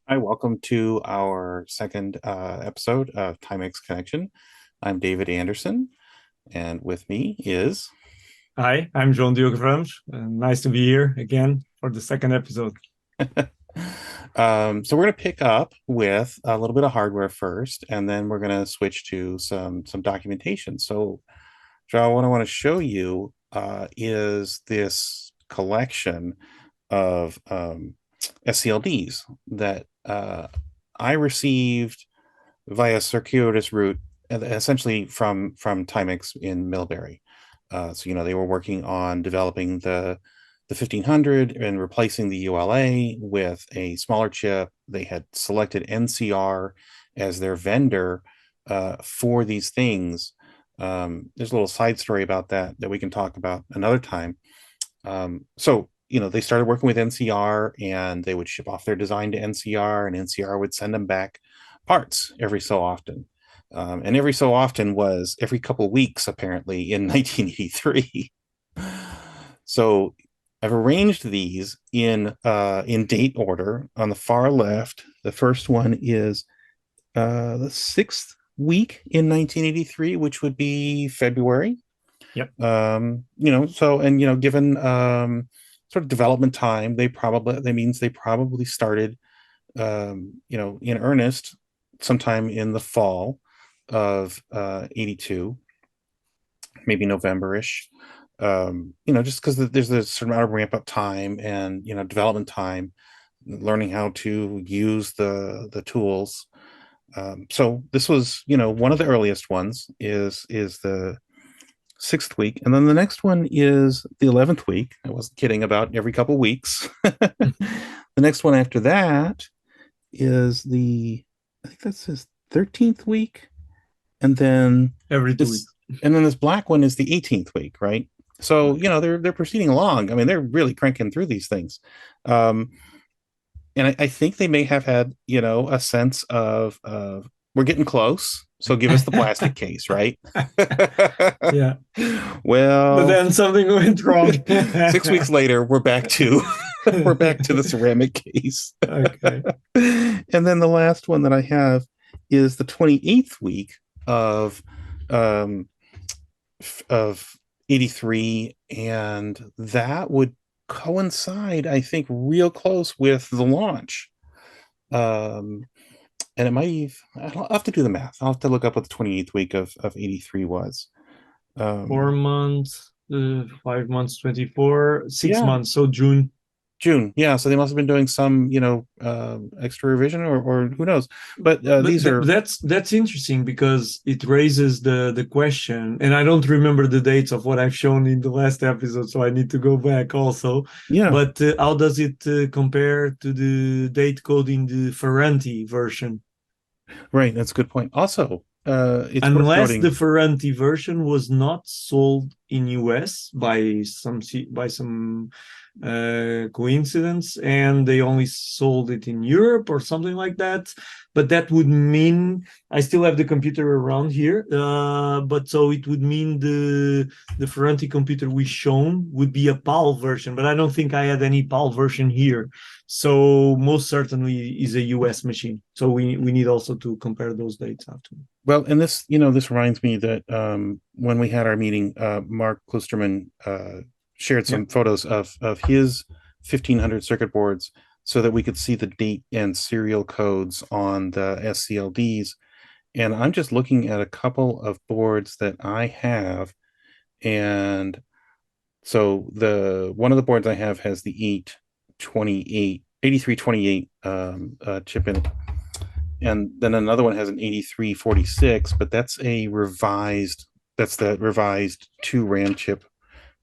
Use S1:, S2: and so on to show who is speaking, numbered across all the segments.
S1: Hi, welcome to our second episode of Timex Connection. I'm David Anderson, and with me is.
S2: Hi, I'm John Diogo Ramos. Nice to be here again for the second episode.
S1: So we're going to pick up with a little bit of hardware first, and then we're going to switch to some documentation. So, Joe, what I want to show you is this collection of SCLDs that I received via circuitous route, essentially from Timex in Millbury. So they were working on developing the 1500 and replacing the ULA with a smaller chip. They had selected NCR as their vendor for these things. There's a little side story about that we can talk about another time. So they started working with NCR, and they would ship off their design to NCR, and NCR would send them back parts every so often. And every so often was every couple of weeks, apparently, in 1983. So I've arranged these in date order. On the far left, the first one is the sixth week in 1983, which would be February.
S2: Yep.
S1: Given sort of development time, that means they probably started in earnest sometime in the fall of 82, maybe November-ish. Just because there's a certain amount of ramp up time and development time, learning how to use the tools. So this was one of the earliest ones is the sixth week, and then the next one is the 11th week. I wasn't kidding about every couple of weeks. The next one after that is I think that's his 13th week, and then
S2: Every two
S1: this
S2: weeks.
S1: this black one is the 18th week, right? So
S2: Okay.
S1: they're proceeding along. I mean, they're really cranking through these things. um and I think they may have had a sense of we're getting close, so give us the plastic case, right?
S2: Yeah. But
S1: Well,
S2: then something went wrong.
S1: 6 weeks later, we're back to we're back to the ceramic case.
S2: Okay.
S1: And then the last one that I have is the 28th week of um of 83, and that would coincide, I think, real close with the launch. um and it might I'll have to do the math. I'll have to look up what the 28th week of 83 was.
S2: 4 months, 5 months, 24, six
S1: Yeah,
S2: months. So June.
S1: June. Yeah, so they must have been doing some, extra revision, or who knows. But
S2: But
S1: these are,
S2: that's interesting because it raises the question, and I don't remember the dates of what I've shown in the last episode, so I need to go back also.
S1: yeah,
S2: But how does it compare to the date code in the Ferranti version?
S1: right. That's a good point. Also, it's worth
S2: Unless the
S1: noting.
S2: Ferranti version was not sold in US by some coincidence, and they only sold it in Europe or something like that. But that would mean I still have the computer around here. But so it would mean the Ferranti computer we shown would be a PAL version, but I don't think I had any PAL version here. So most certainly is a US machine. So we need also to compare those dates after.
S1: Well, and this reminds me that when we had our meeting, Mark Klusterman shared
S2: Yeah.
S1: some photos of his 1500 circuit boards so that we could see the date and serial codes on the SCLDs. And I'm just looking at a couple of boards that I have. And so the one of the boards I have has the 8328 chip in it, and then another one has an 8346, but that's the revised 2 RAM chip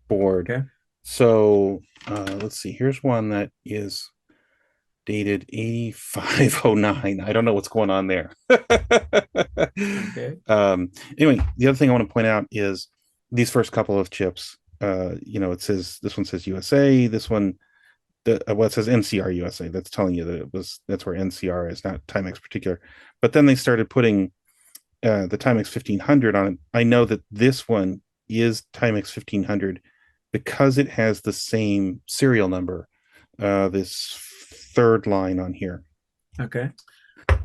S1: board.
S2: Okay.
S1: So let's see, here's one that is dated 8509. I don't know what's going on there.
S2: Okay.
S1: Anyway, the other thing I want to point out is these first couple of chips. It says, this one says USA, this one, it says NCR USA. That's telling you that that's where NCR is, not Timex particular. But then they started putting the Timex 1500 on it. I know that this one is Timex 1500 because it has the same serial number. This third line on here.
S2: Okay.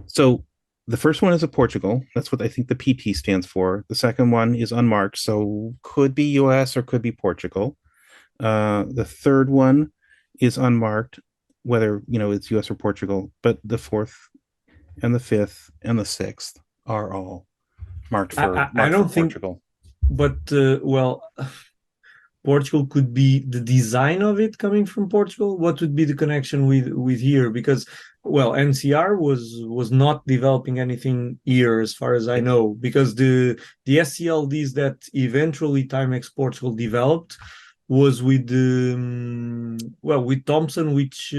S1: So the first one is a Portugal. That's what I think the PT stands for. The second one is unmarked, so could be US or could be Portugal. The third one is unmarked, whether it's US or Portugal. But the fourth and the fifth and the sixth are all marked for
S2: I
S1: marked for
S2: don't think,
S1: Portugal.
S2: but well, Portugal could be the design of it coming from Portugal. What would be the connection with here? Because well, NCR was not developing anything here, as far as I know, because the SCLDs that eventually Timex Portugal developed was with well, with Thomson, which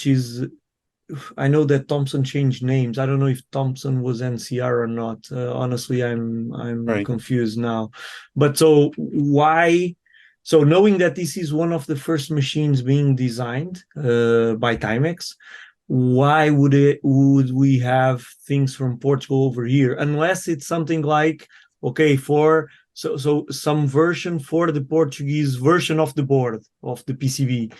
S2: is, I know that Thompson changed names. I don't know if Thompson was NCR or not. Honestly, I'm
S1: Right.
S2: confused now. But so why? So knowing that this is one of the first machines being designed by Timex, why would we have things from Portugal over here? Unless it's something like, okay, for so some version for the Portuguese version of the board of the PCB,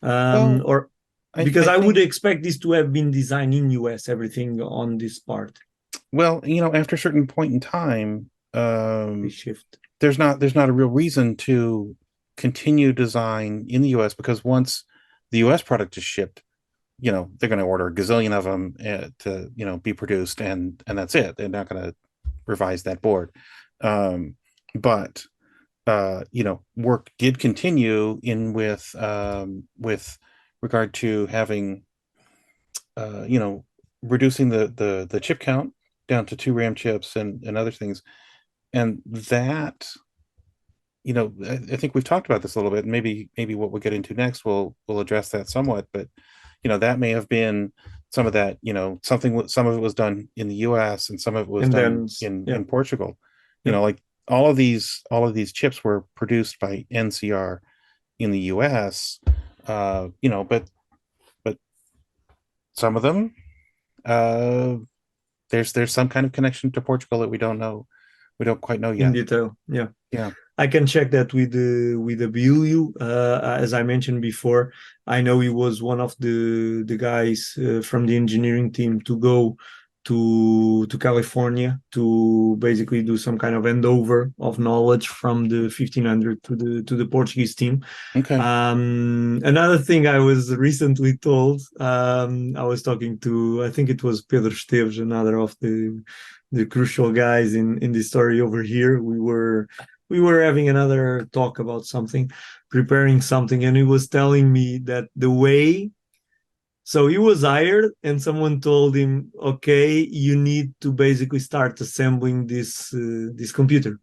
S1: Well,
S2: or because
S1: I
S2: I
S1: think
S2: would expect this to have been designed in US, everything on this part,
S1: well, after a certain point in time,
S2: this shift.
S1: there's not a real reason to continue design in the US because once the US product is shipped, they're going to order a gazillion of them to be produced, and that's it. They're not going to revise that board. But work did continue in with regard to having reducing the chip count down to 2 RAM chips and other things, and that I think we've talked about this a little bit. And maybe what we'll get into next will address that somewhat. But that may have been some of that. Some of it was done in the U.S. and some of it was
S2: And
S1: done
S2: then, yeah,
S1: in Portugal.
S2: yeah,
S1: Like all of these chips were produced by NCR in the U.S. But some of them, uh, there's some kind of connection to Portugal that we don't quite know
S2: in
S1: yet.
S2: detail, yeah.
S1: Yeah.
S2: I can check that with Abilio. As I mentioned before, I know he was one of the guys from the engineering team to go to California to basically do some kind of handover of knowledge from the 1500 to the Portuguese team.
S1: Okay.
S2: Another thing I was recently told, I was talking to, I think it was Pedro Esteves, another of the crucial guys in the story over here. We were having another talk about something, preparing something, and he was telling me that the way, so he was hired and someone told him, okay, you need to basically start assembling this computer,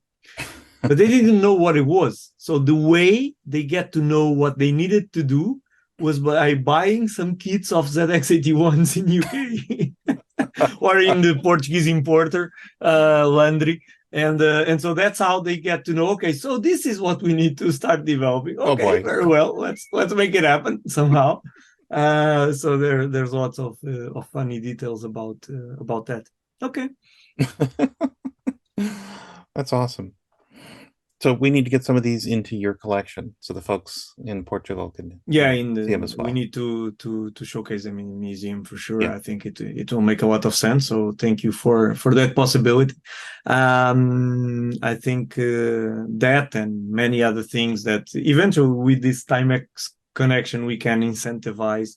S2: but they didn't know what it was. So the way they get to know what they needed to do was by buying some kits of ZX81s in UK or in the Portuguese importer, Landry. And so that's how they get to know. Okay, so this is what we need to start developing.
S1: Oh
S2: Okay,
S1: boy.
S2: very well. Let's make it happen somehow. So there's lots of funny details about that. Okay.
S1: That's awesome. So we need to get some of these into your collection so the folks in Portugal can,
S2: Yeah, in
S1: see them
S2: the
S1: as
S2: we
S1: well.
S2: need to showcase them in the museum for sure.
S1: Yeah.
S2: I think it will make a lot of sense. So thank you for that possibility. I think that and many other things that eventually with this Timex connection we can incentivize.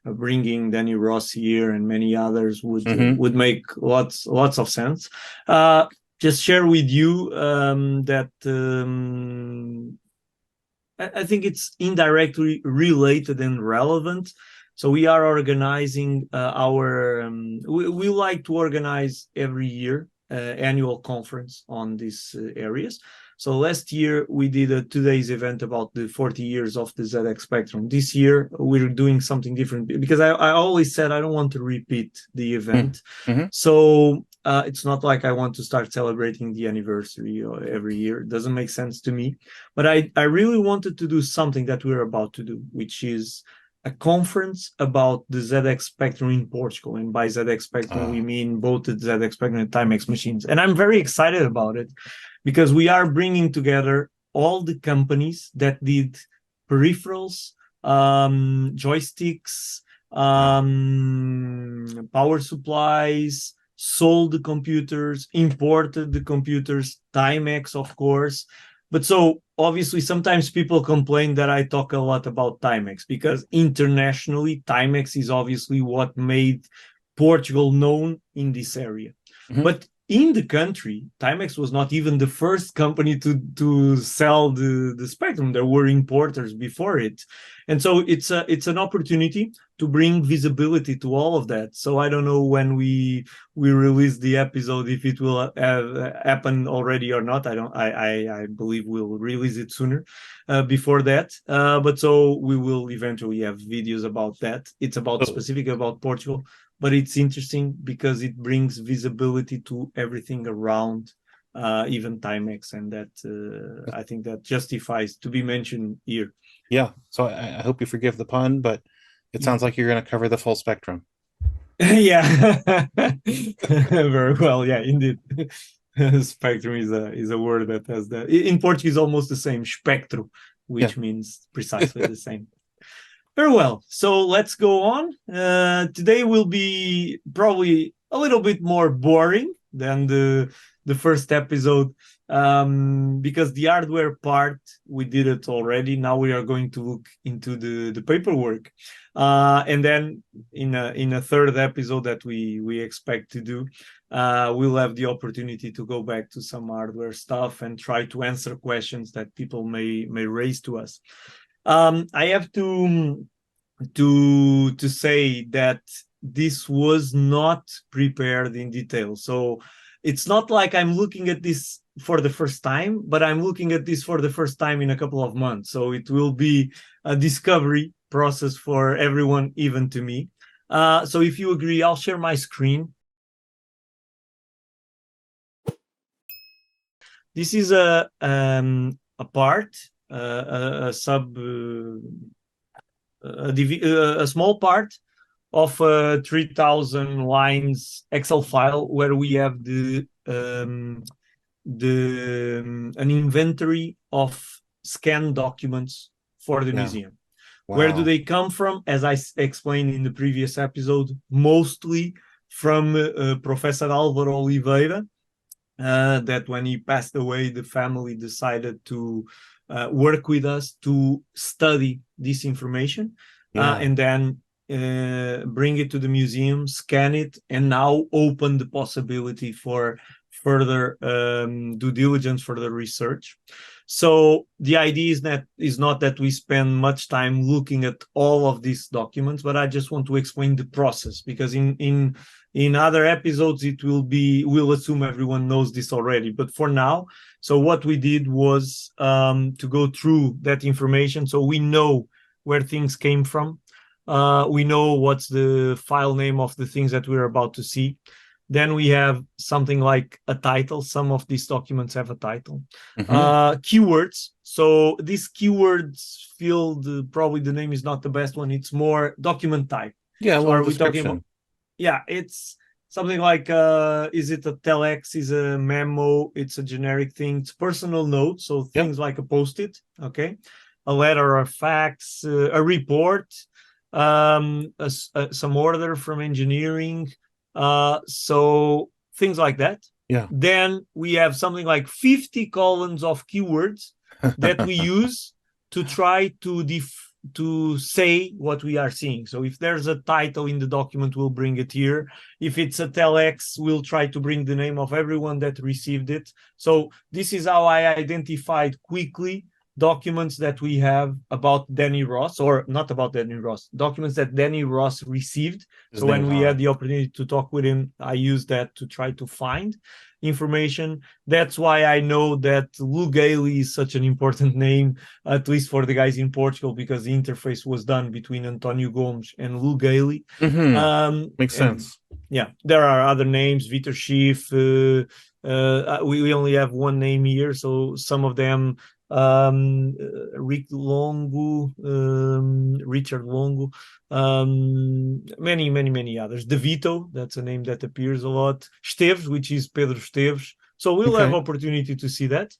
S2: Bringing Danny Ross here and many others
S1: Hmm.
S2: would make lots of sense. Uh, just share with you that I think it's indirectly related and relevant. So we are organizing we like to organize every year annual conference on these areas. So last year we did a 2 days event about the 40 years of the ZX Spectrum. This year we're doing something different because I always said I don't want to repeat the event.
S1: Hmm.
S2: So it's not like I want to start celebrating the anniversary every year. It doesn't make sense to me. But I really wanted to do something that we're about to do, which is a conference about the ZX Spectrum in Portugal. And by ZX Spectrum, we
S1: Oh,
S2: mean both the ZX Spectrum and Timex machines. And I'm very excited about it because we are bringing together all the companies that did peripherals, joysticks,
S1: Wow.
S2: Power supplies, sold the computers, imported the computers, Timex, of course. But so obviously, sometimes people complain that I talk a lot about Timex because internationally, Timex is obviously what made Portugal known in this area.
S1: Mhm.
S2: But in the country, Timex was not even the first company to sell the spectrum. There were importers before it. And so it's an opportunity to bring visibility to all of that. So I don't know when we release the episode if it will happen already or not. I believe we'll release it sooner before that. But so we will eventually have videos about that. It's about
S1: So
S2: specifically about Portugal, but it's interesting because it brings visibility to everything around, even Timex, and that I think that justifies to be mentioned here.
S1: yeah, so I hope you forgive the pun, but it sounds like you're going to cover the full spectrum.
S2: Yeah, very well. Yeah, indeed. Spectrum is a word that has the in Portuguese almost the same spectro,
S1: Yeah.
S2: which means precisely the same. Very well. So let's go on. Today will be probably a little bit more boring than the first episode, because the hardware part we did it already. Now we are going to look into the paperwork, and then in a third episode that we expect to do, we'll have the opportunity to go back to some hardware stuff and try to answer questions that people may raise to us. I have to say that this was not prepared in detail. So it's not like I'm looking at this for the first time, but I'm looking at this for the first time in a couple of months. So it will be a discovery process for everyone, even to me. So if you agree, I'll share my screen. This is a part, a sub a small part of a 3000 lines Excel file where we have an inventory of scanned documents for the
S1: Yeah.
S2: museum. Where do
S1: Wow.
S2: they come from? As I explained in the previous episode, mostly from Professor Álvaro Oliveira, that when he passed away, the family decided to work with us to study this information,
S1: Yeah.
S2: and then bring it to the museum, scan it, and now open the possibility for further due diligence, further research. So the idea is not that we spend much time looking at all of these documents, but I just want to explain the process, because in other episodes it will be, we'll assume everyone knows this already, but for now, so what we did was to go through that information so we know where things came from. We know what's the file name of the things that we're about to see. Then we have something like a title. Some of these documents have a title.
S1: Hmm.
S2: Keywords. So this keywords field, probably the name is not the best one. It's more document type.
S1: Yeah, a
S2: So
S1: little
S2: are we talking about,
S1: description.
S2: yeah, it's something like is it a telex, is a memo, it's a generic thing, it's personal note, so
S1: Yep.
S2: things like a post-it, okay, a letter of fax, a report, some order from engineering, so things like that.
S1: Yeah.
S2: Then we have something like 50 columns of keywords that we use to try to say what we are seeing. So if there's a title in the document, we'll bring it here. If it's a telex, we'll try to bring the name of everyone that received it. So this is how I identified quickly documents that we have about Danny Ross, or not about Danny Ross, documents that Danny Ross received.
S1: His
S2: So when
S1: name's
S2: we
S1: on
S2: had
S1: it.
S2: the opportunity to talk with him, I used that to try to find information. That's why I know that Lou Gailey is such an important name, at least for the guys in Portugal, because the interface was done between Antonio Gomes and Lou Gailey.
S1: Hmm. Makes
S2: And
S1: sense.
S2: yeah, there are other names, Vitor Schiff. We only have one name here, so some of them, Rick Longo, Richard Longo, many others. De Vito, that's a name that appears a lot. Esteves, which is Pedro Esteves. So we'll have
S1: Okay.
S2: opportunity to see that.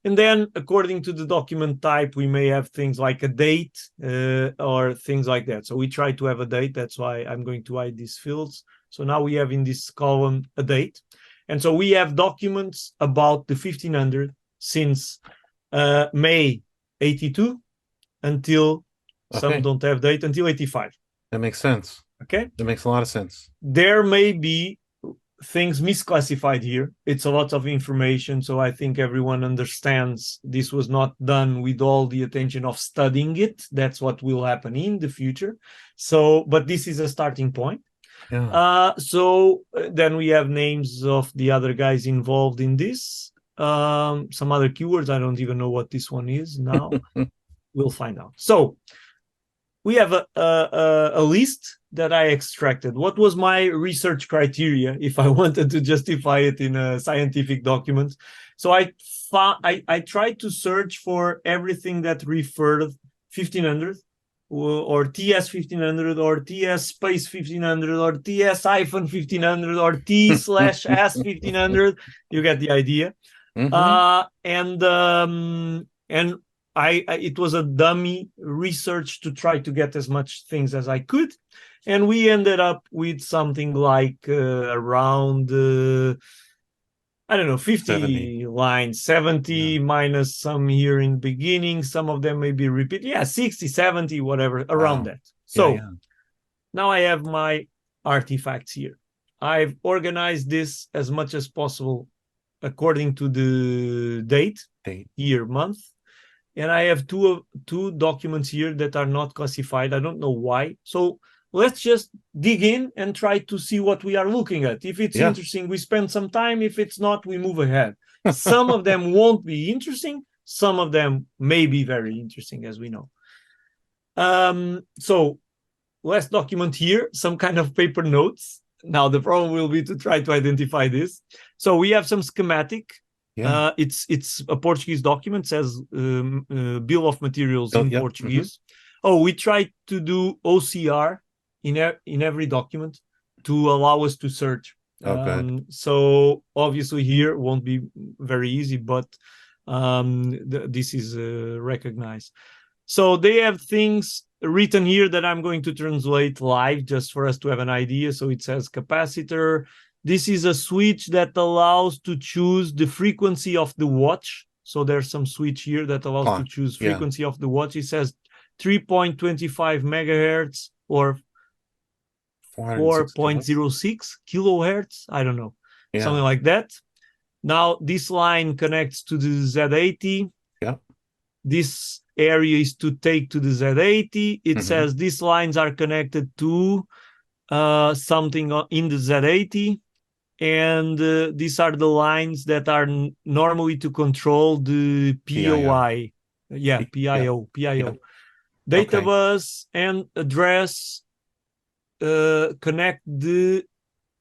S2: And then, according to the document type, we may have things like a date or things like that. So we try to have a date. That's why I'm going to hide these fields. So now we have in this column a date. And so we have documents about the 1500 since May 82 until, some
S1: Okay.
S2: don't have date, until 85.
S1: That makes sense.
S2: Okay.
S1: That makes a lot of sense.
S2: There may be things misclassified here. It's a lot of information, so I think everyone understands this was not done with all the attention of studying it. That's what will happen in the future. So, but this is a starting point.
S1: Yeah.
S2: Then we have names of the other guys involved in this. Some other keywords. I don't even know what this one is now. We'll find out. So we have a list that I extracted. What was my research criteria if I wanted to justify it in a scientific document? So I tried to search for everything that referred 1500 or TS1500 or TS space 1500 or TS-1500 or T/S1500. You get the idea.
S1: Mm-hmm.
S2: And it was a dummy research to try to get as much things as I could, and we ended up with something like around I don't know,
S1: 70.
S2: 50 lines, 70
S1: Yeah.
S2: minus some here in the beginning. Some of them may be repeat. Yeah, 60, 70, whatever, around
S1: Wow.
S2: that.
S1: Yeah,
S2: So
S1: yeah.
S2: now I have my artifacts here. I've organized this as much as possible according to the date,
S1: Date.
S2: year, month. And I have two documents here that are not classified. I don't know why. So let's just dig in and try to see what we are looking at. If it's
S1: Yeah.
S2: interesting, we spend some time. If it's not, we move ahead. Some of them won't be interesting. Some of them may be very interesting, as we know. So let's document here some kind of paper notes. Now the problem will be to try to identify this. So we have some schematic.
S1: Yeah.
S2: It's a Portuguese document, says bill of materials
S1: Oh,
S2: in
S1: yep. Mm-hmm.
S2: Portuguese. Oh, we try to do OCR in every document to allow us to search.
S1: Oh, good.
S2: So obviously here won't be very easy, but this is recognized. So they have things written here that I'm going to translate live just for us to have an idea. So it says capacitor. This is a switch that allows to choose the frequency of the watch. So there's some switch here that allows to
S1: Clock.
S2: choose
S1: Yeah.
S2: frequency of the watch. It says 3.25 megahertz or
S1: 460 watts.
S2: 4.06 kilohertz. I don't know,
S1: Yeah.
S2: something like that. Now this line connects to the Z80.
S1: Yep.
S2: This area is to take to the Z80. It
S1: Mm-hmm.
S2: says these lines are connected to something in the Z80. And these are the lines that are normally to control the
S1: PIO.
S2: POI. Yeah, PIO.
S1: Yep.
S2: Data
S1: Okay.
S2: bus and address connect the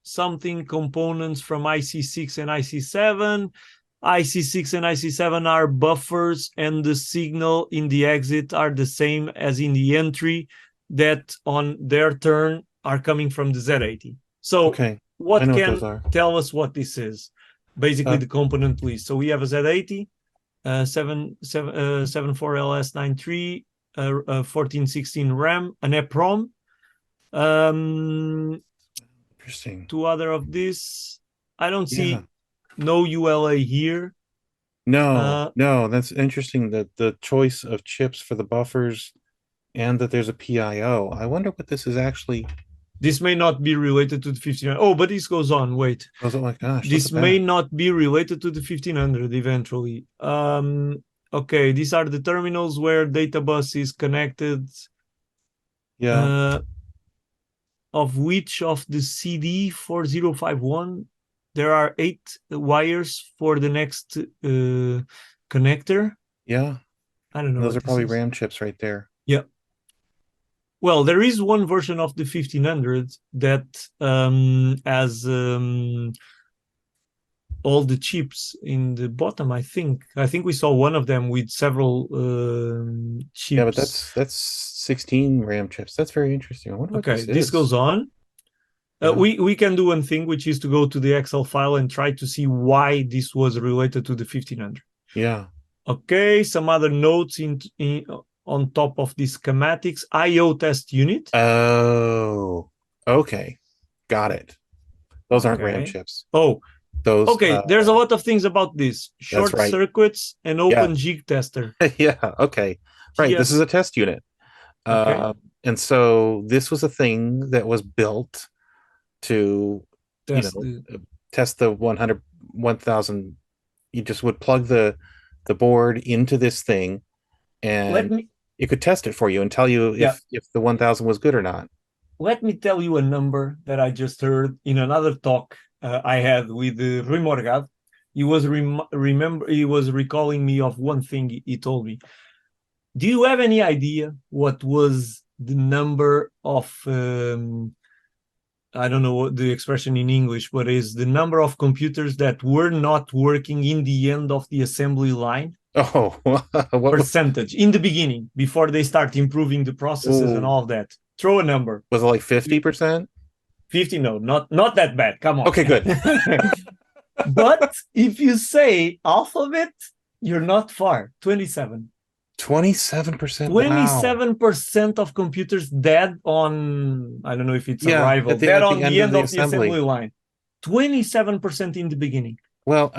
S2: something components from IC6 and IC7. IC6 and IC7 are buffers, and the signal in the exit are the same as in the entry that on their turn are coming from the Z80. So
S1: Okay. I
S2: what
S1: know what
S2: can
S1: those are.
S2: tell us what this is? Basically, the component list. So we have a Z80, 74LS93, 1416 RAM, an EPROM,
S1: Interesting.
S2: two other of this. I don't
S1: Yeah.
S2: see no ULA here.
S1: No, no, that's interesting that the choice of chips for the buffers and that there's a PIO. I wonder what this is actually.
S2: This may not be related to the 1500. Oh, but this goes on. Wait.
S1: Oh my gosh, look
S2: This
S1: at
S2: may
S1: that.
S2: not be related to the 1500 eventually. Okay, these are the terminals where data bus is connected.
S1: Yeah.
S2: Of which of the CD4051 there are 8 wires for the next connector.
S1: Yeah.
S2: I don't know
S1: Those
S2: what
S1: are
S2: this
S1: probably
S2: is.
S1: RAM chips right there.
S2: Yeah. Well, there is one version of the 1500 that has all the chips in the bottom. I think we saw one of them with several chips.
S1: Yeah, but that's 16 RAM chips. That's very interesting. I wonder what
S2: Okay,
S1: this
S2: this
S1: is.
S2: goes on.
S1: Yeah.
S2: We can do one thing, which is to go to the Excel file and try to see why this was related to the 1500.
S1: Yeah.
S2: Okay, some other notes on top of the schematics. I/O test unit.
S1: Oh, okay. Got it. Those aren't RAM
S2: Okay.
S1: chips.
S2: Oh,
S1: Those,
S2: okay. There's a lot of things about this.
S1: that's
S2: Short
S1: right.
S2: circuits and
S1: Yeah.
S2: open jig tester.
S1: Yeah. Okay. Right. This is
S2: TS.
S1: a test unit.
S2: Okay.
S1: And so this was a thing that was built to, you
S2: Test
S1: know,
S2: the.
S1: test the 100, 1000. You just would plug the board into this thing,
S2: Let
S1: and
S2: me.
S1: it could test it for you and tell you
S2: Yeah.
S1: if the 1000 was good or not.
S2: Let me tell you a number that I just heard in another talk I had with Rui Morgado. He was he was recalling me of one thing he told me. Do you have any idea what was the number of I don't know what the expression in English, but is the number of computers that were not working in the end of the assembly line?
S1: Oh, what was?
S2: Percentage in the beginning before they start improving the processes and
S1: Oh,
S2: all that. Throw a number.
S1: was it like 50%?
S2: 50? No, not that bad. Come on.
S1: Okay, good.
S2: But if you say half of it, you're not far. 27.
S1: 27%. Wow.
S2: 27% of computers dead on, I don't know if it's
S1: Yeah,
S2: arrival, dead
S1: at the
S2: on
S1: end
S2: the
S1: of
S2: end
S1: the
S2: of the
S1: assembly.
S2: assembly line. 27% in the beginning.
S1: Well,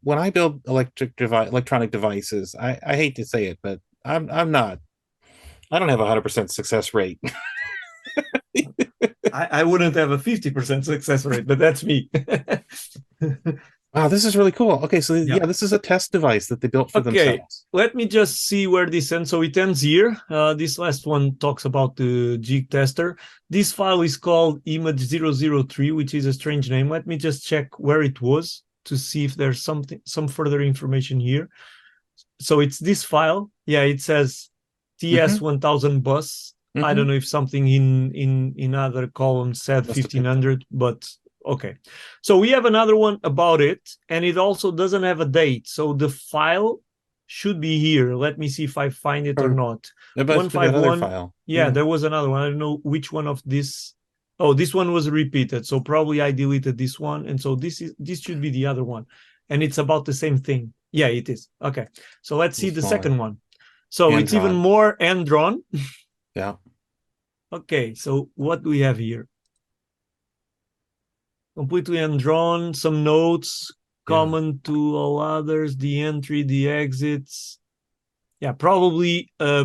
S1: when I build electronic devices, I hate to say it, but I don't have a 100% success rate.
S2: I wouldn't have a 50% success rate, but that's me.
S1: Wow, this is really cool. Okay, so
S2: Yeah.
S1: yeah, this is a test device that they built for
S2: Okay,
S1: themselves.
S2: let me just see where this ends. So it ends here. This last one talks about the jig tester. This file is called image003, which is a strange name. Let me just check where it was to see if there's some further information here. So it's this file. Yeah, it says
S1: Mm-hmm.
S2: TS1000 bus. I don't
S1: Mm-hmm.
S2: know if something in other columns said
S1: Must have picked up.
S2: 1500, but okay. So we have another one about it, and it also doesn't have a date. So the file should be here. Let me see if I find it or
S1: Or
S2: not.
S1: it must be that other
S2: 151.
S1: file.
S2: Yeah,
S1: Yeah.
S2: there was another one. I don't know which one of this. Oh, this one was repeated. So probably I deleted this one. And so this should be the other one. And it's about the same thing. Yeah, it is. Okay. So let's
S1: A
S2: see
S1: little
S2: the
S1: smaller.
S2: second one. So
S1: Hand
S2: it's even
S1: drawn.
S2: more hand drawn.
S1: Yeah.
S2: Okay, so what do we have here? Completely undrawn, some notes,
S1: Yeah.
S2: common to all others, the entry, the exits. Yeah, probably a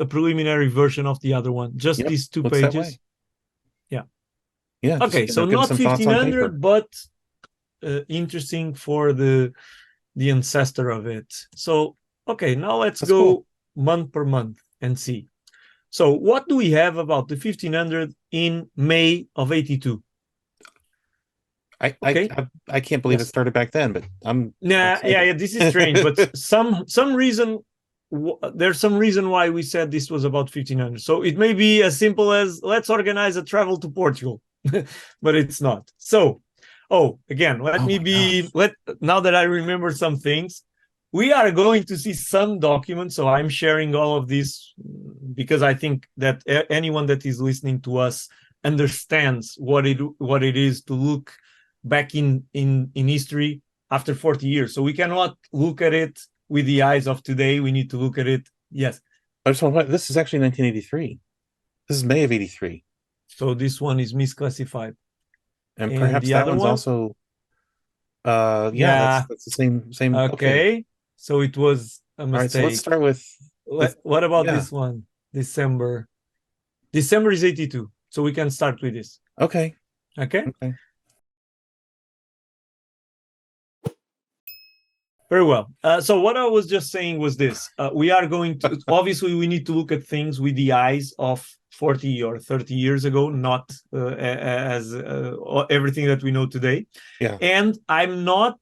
S2: preliminary version of the other one. Just
S1: Yep.
S2: these two
S1: Looks that
S2: pages.
S1: way.
S2: Yeah.
S1: Yeah, just
S2: Okay, so
S1: getting
S2: not
S1: some thoughts on paper.
S2: 1500, but interesting for the ancestor of it. So, okay, now let's
S1: That's cool.
S2: go month per month and see. So, what do we have about the 1500 in May of 82? Okay.
S1: I can't believe it
S2: Yes.
S1: started back then, but I'm
S2: Nah,
S1: excited.
S2: yeah, this is strange, but some reason there's some reason why we said this was about 1500. So it may be as simple as let's organize a travel to Portugal, but it's not. So, oh, again,
S1: Oh my gosh.
S2: let now that I remember some things, we are going to see some documents. So I'm sharing all of this because I think that anyone that is listening to us understands what it is to look back in history after 40 years. So we cannot look at it with the eyes of today. We need to look at it. Yes.
S1: I just want to, this is actually 1983. This is May of 83.
S2: So this one is misclassified.
S1: And
S2: And
S1: perhaps
S2: the
S1: that
S2: other
S1: one's
S2: one?
S1: also yeah,
S2: Yeah.
S1: that's the same okay.
S2: Okay. So it was a
S1: All right, so let's
S2: mistake.
S1: start with this.
S2: What about
S1: Yeah.
S2: this one? December. December is 82. So we can start with this.
S1: Okay.
S2: Okay.
S1: Okay.
S2: Very well. So what I was just saying was this: we are going to obviously we need to look at things with the eyes of 40 or 30 years ago, not as everything that we know today.
S1: Yeah.
S2: And I'm not.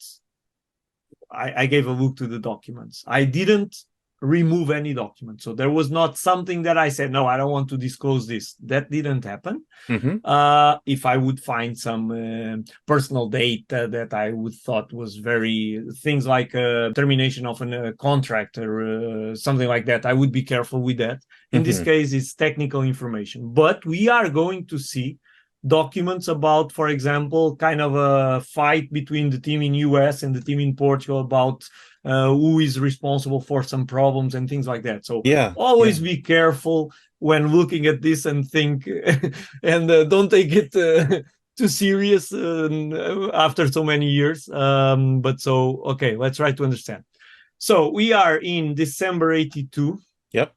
S2: I gave a look to the documents. I didn't remove any document, so there was not something that I said no, I don't want to disclose this. That didn't happen.
S1: Mm-hmm.
S2: If I would find some personal data that I would thought was very things like termination of a contract or something like that, I would be careful with that. In this
S1: Mm-hmm.
S2: case, it's technical information, but we are going to see documents about, for example, kind of a fight between the team in US and the team in Portugal about who is responsible for some problems and things like that. So
S1: Yeah, yeah.
S2: always be careful when looking at this and think, and don't take it too serious after so many years. But so, okay, let's try to understand. So we are in December 82.
S1: Yep.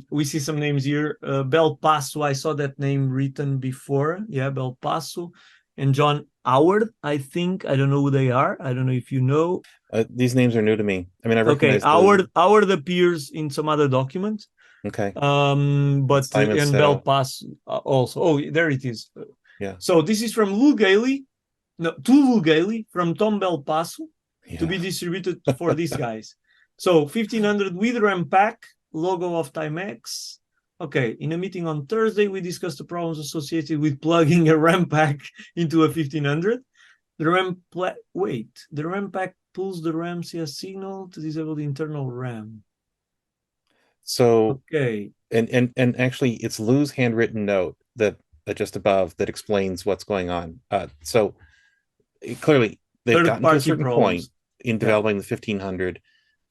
S2: We see some names here. Bel Paso, I saw that name written before. Yeah, Bel Paso. And John Howard, I think. I don't know who they are. I don't know if you know.
S1: These names are new to me. I mean, I
S2: Okay,
S1: recognize the.
S2: Howard appears in some other documents.
S1: Okay.
S2: But
S1: Simon
S2: and Bel
S1: Settle.
S2: Paso also. Oh, there it is.
S1: Yeah.
S2: So this is from Lou Gailey. No, to Lou Gailey from Tom Bel Paso to
S1: Yeah.
S2: be distributed for these guys. So 1500 with RAM pack, logo of Timex. Okay, in a meeting on Thursday, we discussed the problems associated with plugging a RAM pack into a 1500. The RAM pack pulls the RAM CS signal to disable the internal RAM.
S1: So
S2: Okay,
S1: and actually it's Lou's handwritten note that just above that explains what's going on. So clearly they've
S2: third
S1: gotten to a
S2: party
S1: certain point
S2: problems.
S1: in
S2: Yeah.
S1: developing the 1500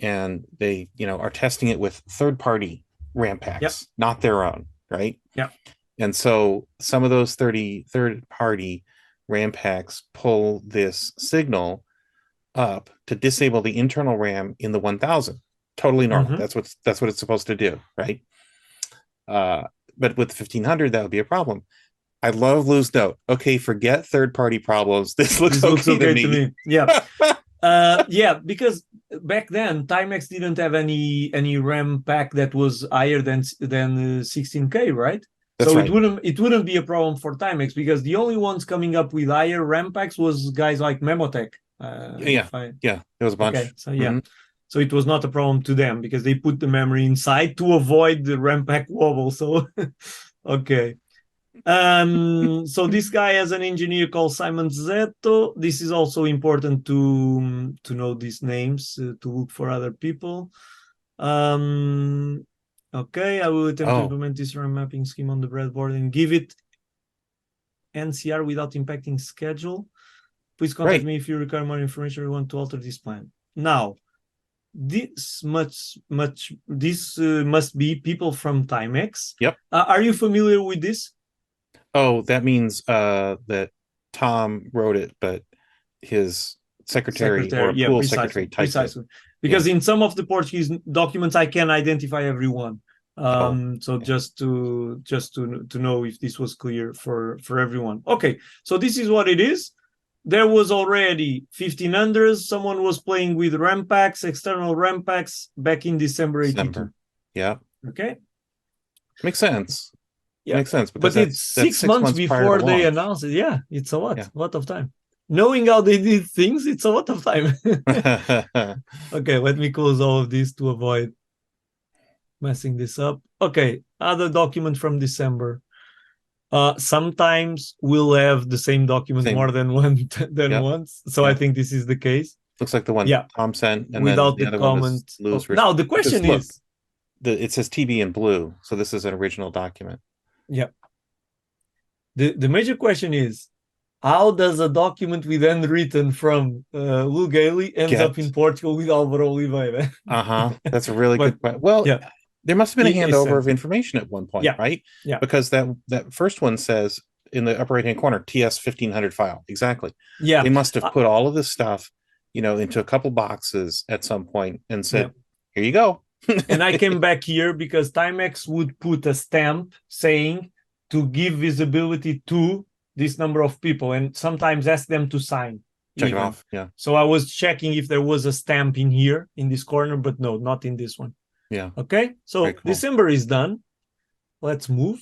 S1: and they are testing it with third party RAM
S2: Yep.
S1: packs, not their own, right?
S2: Yeah.
S1: And so some of those third party RAM packs pull this signal up to disable the internal RAM in the 1000. Totally normal.
S2: Mm-hmm.
S1: That's what it's supposed to do, right? Uh, but with the 1500, that would be a problem. I love Lou's note. Okay, forget third party problems. This looks okay to me.
S2: Yeah. Yeah, because back then Timex didn't have any RAM pack that was higher than 16K, right?
S1: That's
S2: So
S1: right.
S2: it wouldn't be a problem for Timex because the only ones coming up with higher RAM packs was guys like Memotech.
S1: Yeah, yeah. There was a
S2: Okay,
S1: bunch.
S2: so yeah,
S1: Mm-hmm.
S2: so it was not a problem to them because they put the memory inside to avoid the RAM pack wobble. So okay. So this guy has an engineer called Simon Zetto. This is also important to know these names to look for other people. Okay, I will attempt to
S1: Oh,
S2: implement this RAM mapping scheme on the breadboard and give it NCR without impacting schedule. Please contact
S1: right.
S2: me if you require more information or want to alter this plan. Now, this must be people from Timex.
S1: Yep.
S2: Are you familiar with this?
S1: Oh, that means that Tom wrote it, but his secretary or
S2: Secretary,
S1: a
S2: yeah,
S1: pool secretary typed it.
S2: precisely.
S1: Yeah.
S2: Because in some of the Portuguese documents, I can identify everyone.
S1: Oh,
S2: So
S1: yeah.
S2: just to know if this was clear for everyone. Okay, so this is what it is. There was already 1500s. Someone was playing with RAM packs, external RAM packs back in December 82.
S1: December. Yeah.
S2: Okay.
S1: Makes sense.
S2: Yeah,
S1: Makes sense because
S2: but it's
S1: that's
S2: six
S1: six
S2: months
S1: months prior to
S2: before they
S1: launch.
S2: announce it. Yeah, it's a
S1: Yeah.
S2: lot of time. Knowing how they did things, it's a lot of time. Okay, let me close all of this to avoid messing this up. Okay, other document from December. Sometimes we'll have the same document
S1: Same.
S2: more than
S1: Yep.
S2: once. So I
S1: Yep.
S2: think this is the case.
S1: Looks like the one
S2: Yeah,
S1: Tom sent, and then
S2: without
S1: the
S2: the
S1: other one is
S2: comment.
S1: Lou's.
S2: Now the
S1: Because
S2: question
S1: look,
S2: is,
S1: it says TB in blue, so this is an original document.
S2: yeah, the major question is, how does a document we then written from Lou Gailey ends up in
S1: Get
S2: Portugal with Álvaro Oliveira?
S1: That's a really
S2: But
S1: good question. Well,
S2: yeah,
S1: there must have been a
S2: it makes
S1: handover of
S2: sense.
S1: information at one point,
S2: Yeah,
S1: right?
S2: yeah,
S1: Because that first one says in the upper right hand corner TS1500 file. Exactly.
S2: yeah,
S1: They must have put all of this stuff, into a couple boxes at some point and
S2: yeah.
S1: said, "Here you go."
S2: And I came back here because Timex would put a stamp saying to give visibility to this number of people and sometimes ask them to sign
S1: Check it
S2: even.
S1: off. Yeah.
S2: So I was checking if there was a stamp in here in this corner, but no, not in this one.
S1: Yeah.
S2: Okay,
S1: Very
S2: so
S1: cool.
S2: December is done. Let's move.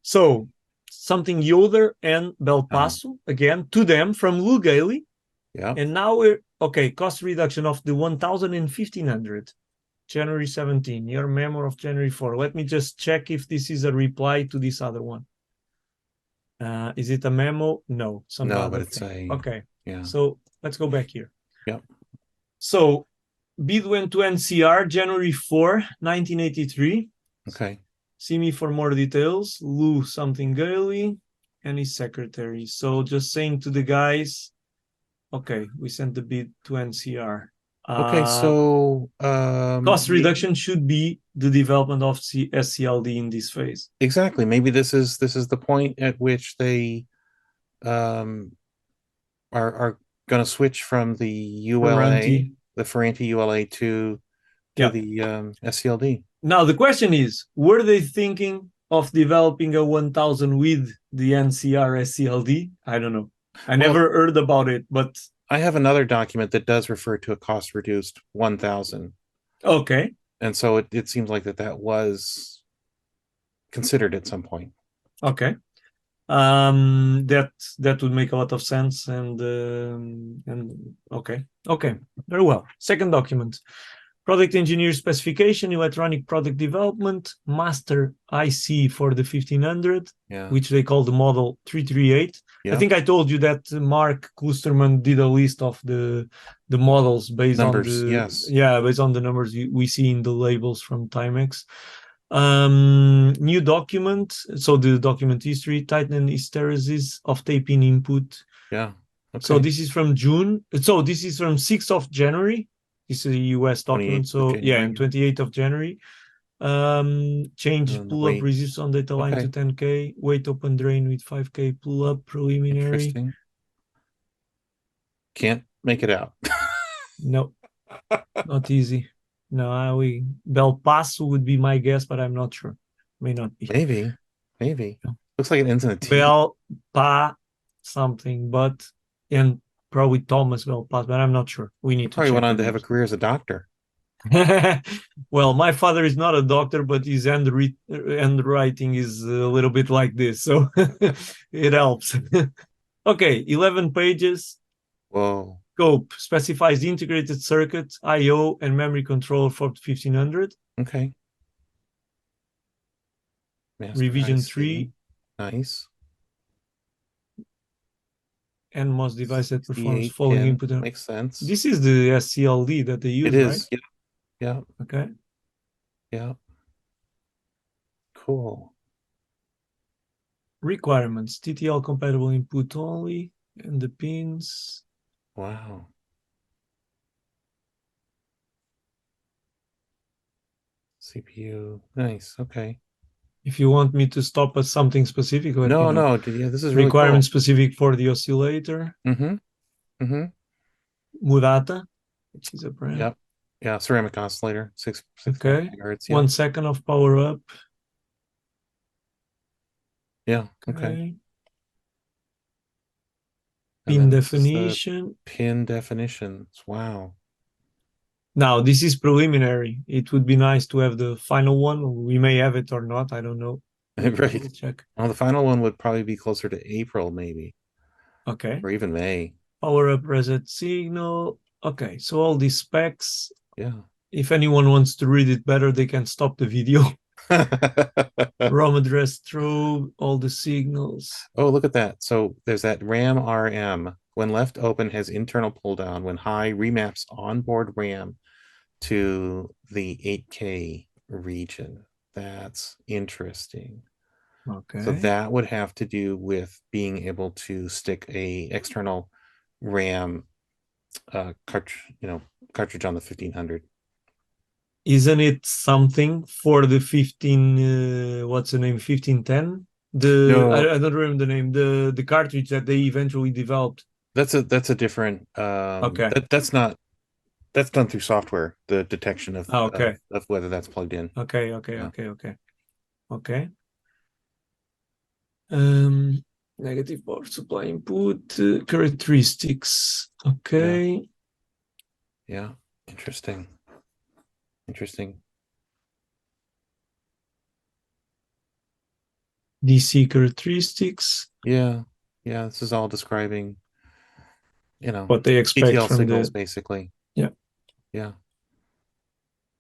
S2: So something Yoder and Belpasso again to them from Lou Gailey.
S1: Yeah.
S2: And now we're okay. Cost reduction of the 1000 and 1500. January 17, your memo of January 4. Let me just check if this is a reply to this other one. Is it a memo? No, some
S1: No,
S2: other
S1: but it's
S2: thing.
S1: a
S2: Okay.
S1: yeah.
S2: So let's go back here.
S1: Yep.
S2: So bid went to NCR January 4, 1983.
S1: Okay.
S2: See me for more details. Lou something Gailey. and his secretary. So just saying to the guys, okay, we sent the bid to NCR.
S1: Okay, so
S2: Cost
S1: maybe
S2: reduction should be the development of SCLD in this phase.
S1: exactly. Maybe this is the point at which they um are going to switch from the ULA,
S2: Ferranti.
S1: the Ferranti ULA to
S2: Yeah.
S1: the SCLD.
S2: Now the question is, were they thinking of developing a 1000 with the NCR SCLD? I don't know. I
S1: Well,
S2: never heard about it, but
S1: I have another document that does refer to a cost reduced 1000.
S2: okay.
S1: And so it seems like that was considered at some point.
S2: Okay. That that would make a lot of sense, and okay, okay, very well. Second document: product engineer specification, electronic product development, master IC for the 1500,
S1: Yeah.
S2: which they call the model 338. I
S1: Yeah.
S2: think I told you that Mark Klusterman did a list of the models based on
S1: Numbers.
S2: the,
S1: Yes.
S2: yeah, based on the numbers we see in the labels from Timex. New document, so the document history, tighten hysteresis of tape-in input.
S1: Yeah.
S2: So
S1: Okay.
S2: this is from June. So this is from 6th of January. This is a US document.
S1: 28th of
S2: So yeah, and
S1: January.
S2: 28th of January. Change
S1: And the
S2: pull-up
S1: weight.
S2: resistance on data line to
S1: Okay.
S2: 10K. Weight open drain with 5K pull-up preliminary.
S1: Interesting. Can't make it out.
S2: No, not easy. No, we Belpasso would be my guess, but I'm not sure. May not be.
S1: Maybe. Maybe.
S2: No.
S1: Looks like it ends in a T.
S2: Bell Pa something, but and probably Thomas Bell Pass, but I'm not sure. We
S1: He
S2: need to
S1: probably went
S2: check the
S1: on to have a
S2: names.
S1: career as a doctor.
S2: Well, my father is not a doctor, but his handwriting is a little bit like this, so it helps. Okay, 11 pages.
S1: Whoa.
S2: Scope specifies the integrated circuit, I/O, and memory control for 1500.
S1: Okay. Master
S2: Revision
S1: IC.
S2: 3,
S1: Nice.
S2: and most device that performs
S1: 68
S2: following
S1: pin.
S2: input.
S1: Makes sense.
S2: This is the SCLD that they
S1: It
S2: use, right?
S1: is. Yeah. Yeah.
S2: Okay.
S1: Yeah. Cool.
S2: Requirements: TTL compatible input only, and the pins.
S1: Wow. CPU. Nice. Okay.
S2: If you want me to stop at something specific, let me
S1: No,
S2: know.
S1: no. Yeah, this is really
S2: Requirement
S1: cool.
S2: specific for the oscillator.
S1: Mm-hmm. Mm-hmm.
S2: Murata, which is a brand.
S1: Yep. Yeah. Ceramic oscillator. Six and a half
S2: Okay.
S1: megahertz. Yeah.
S2: 1 second of power up.
S1: Yeah. Okay.
S2: Okay.
S1: And
S2: Pin
S1: then this is the
S2: definition.
S1: pin definitions. Wow.
S2: Now, this is preliminary. It would be nice to have the final one. We may have it or not. I don't know.
S1: Right.
S2: We'll check.
S1: Well, the final one would probably be closer to April, maybe,
S2: Okay.
S1: or even May.
S2: Power up reset signal. Okay. So all these specs.
S1: Yeah.
S2: If anyone wants to read it better, they can stop the video. ROM address strobe, all the signals.
S1: Oh, look at that. So there's that RAM RM. When left open, has internal pull down. When high, remaps onboard RAM to the 8K region. That's interesting. So
S2: Okay.
S1: that would have to do with being able to stick a external RAM cartridge on the 1500.
S2: Isn't it something for the 15, what's the name? 1510?
S1: No,
S2: I don't remember the name. The cartridge that they eventually developed.
S1: that's a different
S2: Okay.
S1: that's done through software, the detection of of,
S2: Okay.
S1: of whether that's plugged in.
S2: Okay. Okay.
S1: Yeah.
S2: Okay. Okay. Okay. Um, Negative power supply input characteristics.
S1: Yeah.
S2: Okay.
S1: Yeah. Interesting. Interesting.
S2: DC characteristics.
S1: Yeah. Yeah. This is all describing,
S2: What they expect
S1: TTL
S2: from
S1: signals
S2: the,
S1: basically.
S2: yeah.
S1: Yeah.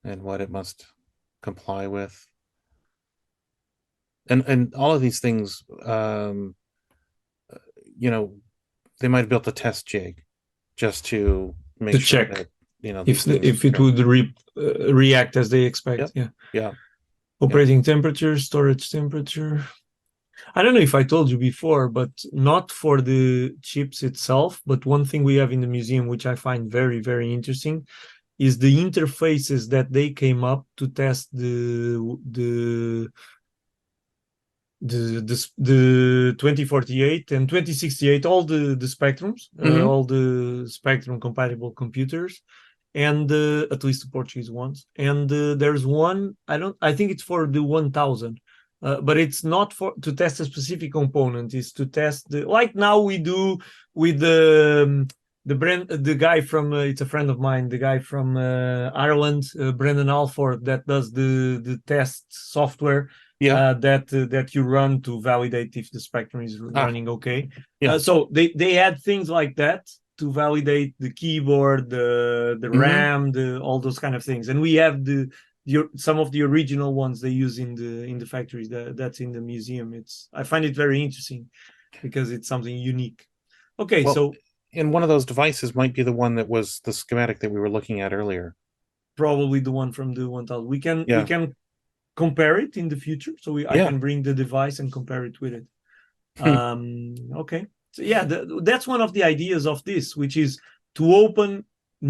S1: And what it must comply with. And all of these things, you know, they might have built a test jig just to
S2: To
S1: make sure
S2: check
S1: that, these things
S2: if it
S1: go.
S2: would react as they expect.
S1: Yep.
S2: Yeah.
S1: Yeah. Yeah.
S2: Operating temperature, storage temperature. I don't know if I told you before, but not for the chips itself, but one thing we have in the museum, which I find very, very interesting, is the interfaces that they came up to test the 2048 and 2068, all the spectrums,
S1: Hmm.
S2: all the spectrum compatible computers, and at least the Portuguese ones. And there's one, I think it's for the 1000, but it's not for to test a specific component. It's to test the, like now we do with the brand, the guy from it's a friend of mine, the guy from Ireland, Brendan Alford, that does the test software
S1: Yeah.
S2: that you run to validate if the spectrum is
S1: Ah,
S2: running okay.
S1: yeah.
S2: So they had things like that to validate the keyboard, the
S1: Hmm.
S2: RAM, all those kind of things, and we have some of the original ones they use in the factories that's in the museum. I find it very interesting because it's something unique. Okay,
S1: Well,
S2: so
S1: and one of those devices might be the one that was the schematic that we were looking at earlier.
S2: probably the one from the 1000. We
S1: Yeah.
S2: can compare it in the future, so I
S1: Yeah.
S2: can bring the device and compare it with it. Okay. So yeah, that's one of the ideas of this, which is to open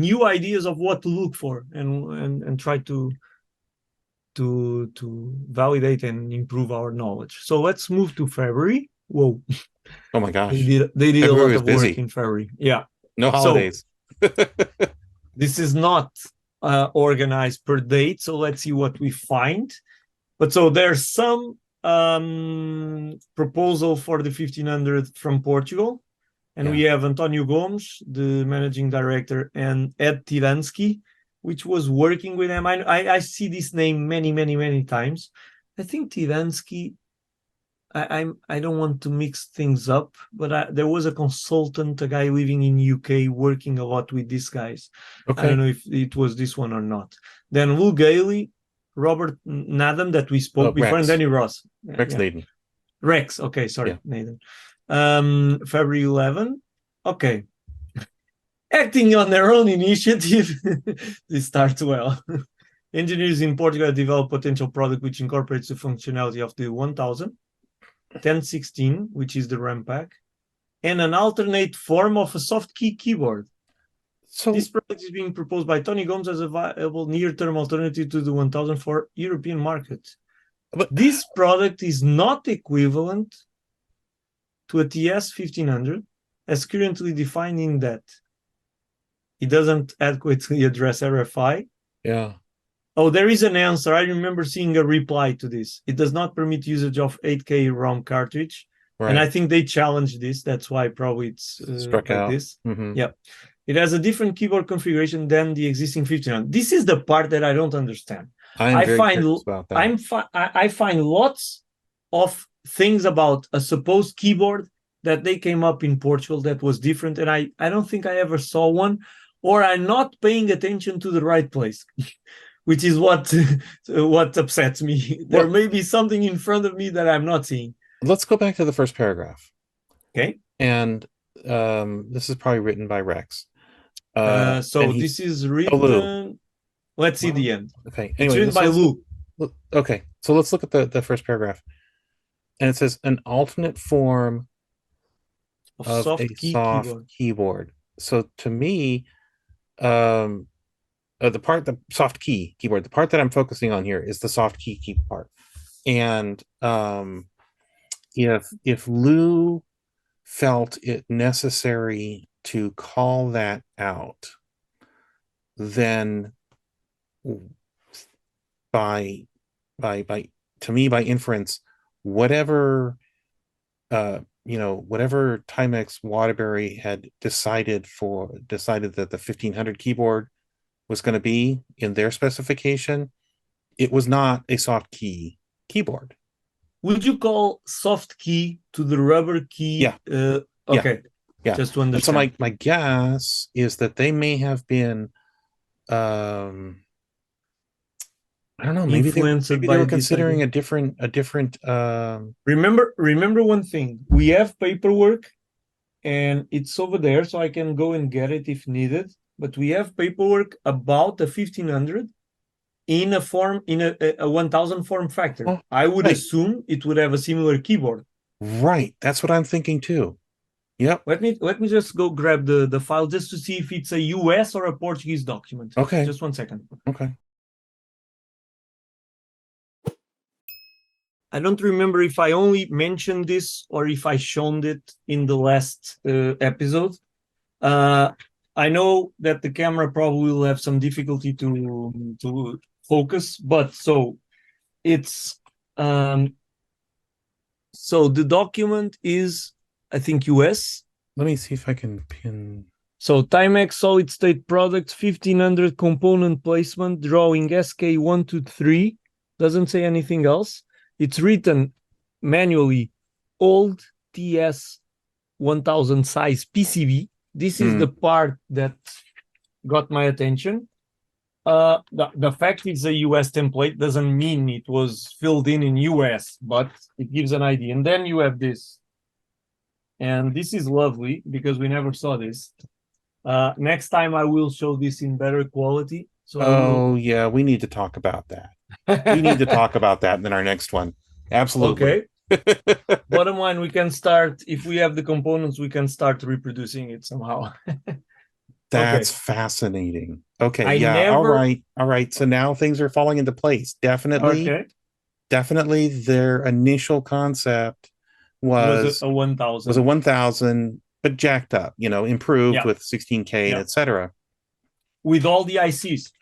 S2: new ideas of what to look for and try to validate and improve our knowledge. So let's move to February. Whoa,
S1: Oh my
S2: they
S1: gosh.
S2: did a
S1: February
S2: lot
S1: was
S2: of work
S1: busy.
S2: in February. Yeah.
S1: No
S2: So
S1: holidays.
S2: this is not organized per date. So let's see what we find. But so there's some proposal for the 1500 from Portugal. And we
S1: Yeah.
S2: have Antonio Gomes, the managing director, and Ed Tiransky, which was working with him. I see this name many, many, many times. I think Tiransky, I don't want to mix things up, but there was a consultant, a guy living in UK, working a lot with these guys. I don't
S1: Okay.
S2: know if it was this one or not. Then Will Gailey, Robert Nadam, that we spoke before, and
S1: Rex.
S2: Danny Ross.
S1: Rex
S2: Yeah,
S1: Naden.
S2: Rex. Okay, sorry,
S1: Yeah.
S2: Nathan. February 11. Okay, acting on their own initiative. This starts well. Engineers in Portugal develop potential product which incorporates the functionality of the 1000, 1016, which is the RAM pack, and an alternate form of a soft key keyboard. This
S1: So,
S2: product is being proposed by Tony Gomes as a viable near-term alternative to the 1000 for European market.
S1: but
S2: This product is not equivalent to a TS1500 as currently defined in that it doesn't adequately address RFI.
S1: yeah,
S2: Oh, there is an answer. I remember seeing a reply to this. It does not permit usage of 8K ROM cartridge. And I
S1: right.
S2: think they challenged this. That's why probably it's
S1: Struck
S2: like
S1: out.
S2: this.
S1: Hmm.
S2: Yeah. It has a different keyboard configuration than the existing 1500. This is the part that I don't understand.
S1: I am
S2: I
S1: very
S2: find
S1: curious about that.
S2: I'm I find lots of things about a supposed keyboard that they came up in Portugal that was different, and I don't think I ever saw one, or I'm not paying attention to the right place, which is what what upsets me. There
S1: Well,
S2: may be something in front of me that I'm not seeing.
S1: let's go back to the first paragraph.
S2: Okay.
S1: And this is probably written by Rex. And
S2: So this
S1: he's
S2: is
S1: oh Lou.
S2: written. Let's see
S1: Well,
S2: the end.
S1: okay.
S2: It's
S1: Anyway,
S2: written by Lou
S1: okay. So let's look at the first paragraph. And it says an alternate form
S2: of
S1: of a
S2: soft key
S1: soft
S2: keyboard.
S1: keyboard. So to me, um, the soft key keyboard, the part that I'm focusing on here is the soft key part. And if Lou felt it necessary to call that out, then by by to me by inference, whatever whatever Timex Waterbury had decided that the 1500 keyboard was going to be in their specification, it was not a soft keyboard.
S2: Would you call soft key to the rubber key?
S1: Yeah, yeah,
S2: Okay,
S1: yeah.
S2: just to
S1: And so
S2: understand.
S1: my guess is that they may have been um I don't know,
S2: Influenced
S1: maybe they
S2: by
S1: were
S2: this idea.
S1: considering a different
S2: Remember one thing. We have paperwork and it's over there, so I can go and get it if needed. But we have paperwork about the 1500 in a 1000 form factor.
S1: oh,
S2: I would
S1: right.
S2: assume it would have a similar keyboard.
S1: Right. That's what I'm thinking too. Yep.
S2: Let me just go grab the file just to see if it's a US or a Portuguese document.
S1: Okay.
S2: Just 1 second.
S1: Okay.
S2: I don't remember if I only mentioned this or if I shown it in the last episode. Uh, I know that the camera probably will have some difficulty to focus, but so it's so the document is, I think, US.
S1: Let me see if I can pin.
S2: So Timex solid state product 1500 component placement drawing SK123 doesn't say anything else. It's written manually old TS1000 size PCB. This is the part that got my attention. The fact it's a US template doesn't mean it was filled in US, but it gives an idea. And then you have this. And this is lovely because we never saw this. Next time I will show this in better quality. So I will.
S1: Oh, yeah, we need to talk about that. We need to talk about that in our next one. Absolutely.
S2: Okay. Bottom line, we can start, if we have the components, we can start reproducing it somehow.
S1: That's
S2: Okay.
S1: fascinating. Okay,
S2: I
S1: yeah. All
S2: never.
S1: right. All right. So now things are falling into place. Definitely,
S2: Okay.
S1: definitely their initial concept
S2: Was
S1: was
S2: a
S1: was a
S2: 1000.
S1: 1000, but jacked up, improved
S2: Yeah.
S1: with 16K and
S2: Yeah.
S1: etc.
S2: With all the ICs,